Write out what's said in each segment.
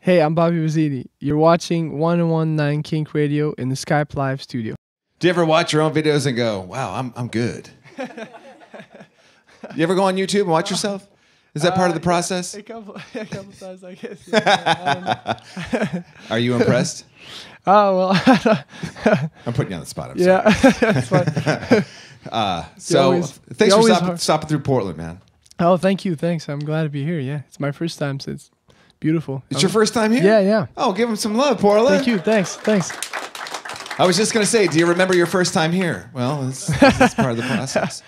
Hey, I'm Bobby Bazini. You're watching 101.9 KINK Radio in the Skype Live studio. Do you ever watch your own videos and go, wow, I'm good? You ever go on YouTube and watch yourself? Is that part of the process? A couple times, I guess. Yeah. I don't know. Are you impressed? Oh, well. I'm putting you on the spot. I'm Yeah. sorry. That's fine. Thanks for stopping through Portland, man. Oh, thank you. Thanks. I'm glad to be here. Yeah. It's my first time, so it's beautiful. It's your first time here? Yeah. Oh, give him some love, Portland. Thank you. Thanks. I was just going to say, do you remember your first time here? Well, it's part of the process.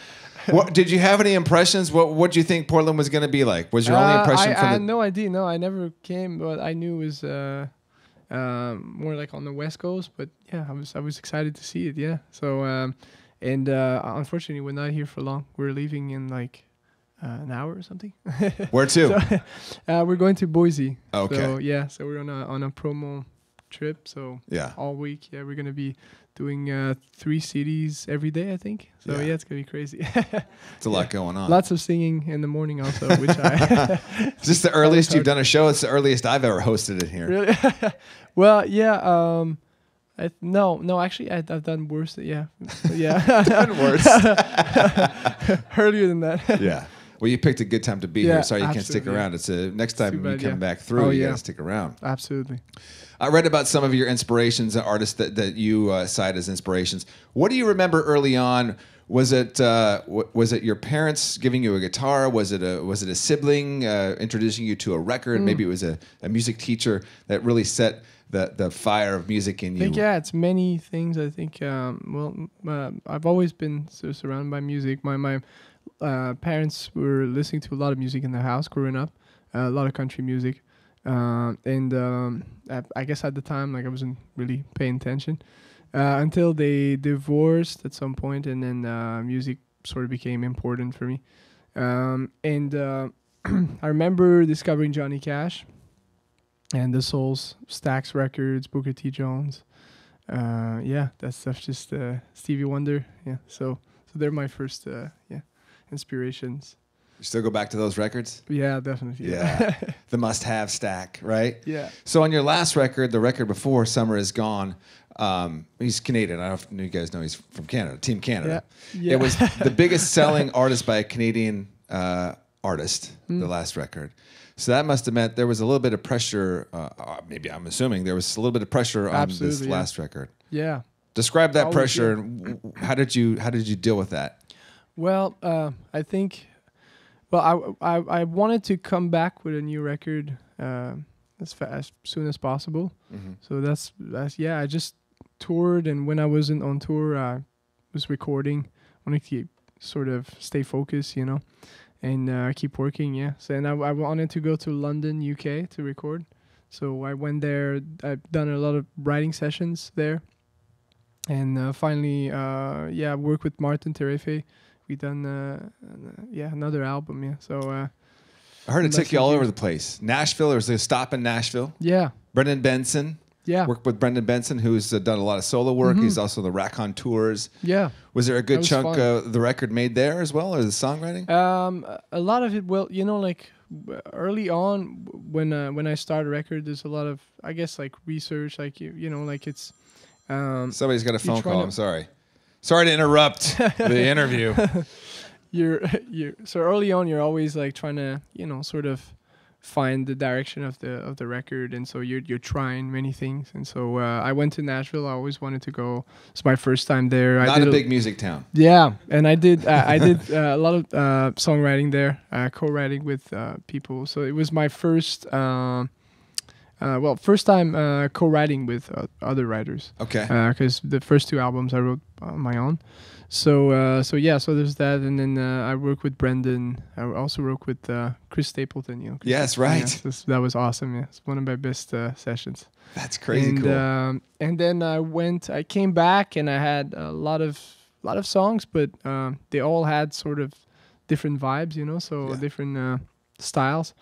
Did you have any impressions? What do you think Portland was going to be like? Was your only impression I had no idea. No, I never came, but I knew it was more like on the West Coast. But yeah, I was excited to see it. Yeah. So unfortunately, we're not here for long. We're leaving in like an hour or something. Where to? So, we're going to Boise. Okay. So yeah, so we're on a promo trip. So yeah, all week. Yeah, we're gonna be doing 3 cities every day, I think. So yeah, it's gonna be crazy. It's a lot going on. Lots of singing in the morning also, which I. Is this the earliest you've done a show? It's the earliest I've ever hosted it here. Really? Well, yeah. No. Actually, I've done worse. Yeah. Done worse. Earlier than that. Yeah. Well, you picked a good time to be here. Sorry you can't stick around. It's next time you come back through, you got to stick around. Absolutely. I read about some of your inspirations, artists that you cite as inspirations. What do you remember early on? Was it your parents giving you a guitar? Was it a sibling introducing you to a record? Maybe it was a music teacher that really set the fire of music in you. I think it's many things. I think I've always been surrounded by music. My parents were listening to a lot of music in the house growing up, a lot of country music. I guess at the time, like, I wasn't really paying attention until they divorced at some point, and then music sort of became important for me. I remember discovering Johnny Cash and the Souls, Stax Records, Booker T. Jones. That stuff, just Stevie Wonder. Yeah, so they're my first inspirations. You still go back to those records? Yeah, definitely. Yeah. The must-have stack, right? Yeah. So on your last record, the record before, Summer Is Gone, he's Canadian. I don't know if you guys know he's from Canada, Team Canada. Yeah. It was the biggest selling artist by a Canadian artist, the last record. So that must have meant there was a little bit of pressure, maybe I'm assuming there was a little bit of pressure on this last record. Yeah. Describe that pressure, and how did you deal with that? Well, I think... Well, I wanted to come back with a new record as soon as possible. Mm-hmm. So that's I just toured, and when I wasn't on tour, I was recording. I wanted to sort of stay focused, and keep working. Yeah. So and I wanted to go to London, UK, to record. So I went there. I've done a lot of writing sessions there, and finally, I worked with Martin Terefe. We done another album. Yeah. So I heard it took you all over the place. Nashville. There was a stop in Nashville. Yeah. Brendan Benson. Yeah. Worked with Brendan Benson, who's done a lot of solo work. He's also the Rack-On tours. Yeah. Was there a good chunk of the record made there as well, or the songwriting? A lot of it. Well, like early on when I started a record, there's a lot of, I guess, like research, like like it's. Somebody's got a phone call. I'm sorry. Sorry to interrupt the interview. So early on, you're always like trying to, sort of find the direction of the record, and so you're trying many things. And so I went to Nashville. I always wanted to go. It's my first time there. Not a big music town. Yeah, and I did a lot of songwriting there, co-writing with people. So it was my first. First time co-writing with other writers. Okay. Because the first 2 albums I wrote on my own. So there's that, and then I worked with Brendan. I also worked with Chris Stapleton. Yes, right. Yeah, that was awesome. Yeah, it's one of my best sessions. That's crazy cool. And then I came back, and I had a lot of songs, but they all had sort of different vibes, different styles.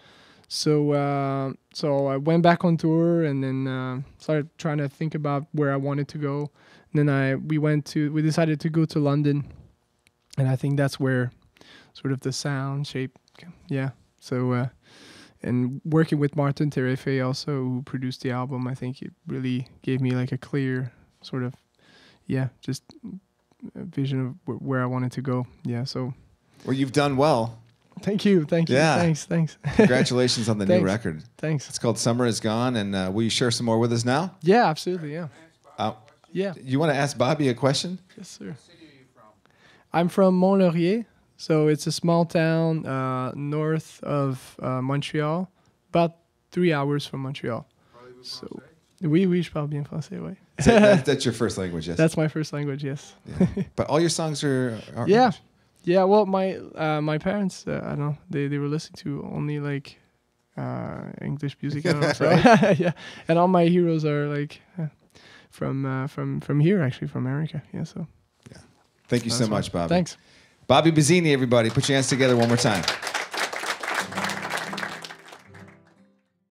So I went back on tour, and then started trying to think about where I wanted to go. And then we decided to go to London, and I think that's where sort of the sound shape. Yeah. So and working with Martin Terefe also, who produced the album, I think it really gave me like a clear sort of, just a vision of where I wanted to go. Yeah, so. Well, you've done well. Thank you. Yeah. Thanks. Congratulations on the new record. Thanks. It's called Summer Is Gone, and will you share some more with us now? Yeah, absolutely, yeah. Yeah. You want to ask Bobby a question? Yes, sir. What city are you from? I'm from Mont-Laurier, so it's a small town north of Montreal, about 3 hours from Montreal. So, oui, je parle bien français, oui. That's your first language, yes? That's my first language, yes. Yeah. But all your songs are yeah. English. Yeah, well, my parents, I don't know, they were listening to only like English music. I don't know, so yeah, and all my heroes are like from here, actually, from America. Yeah, so. Yeah. Thank you so much, Bobby. Thanks. Bobby Bazini, everybody, put your hands together one more time.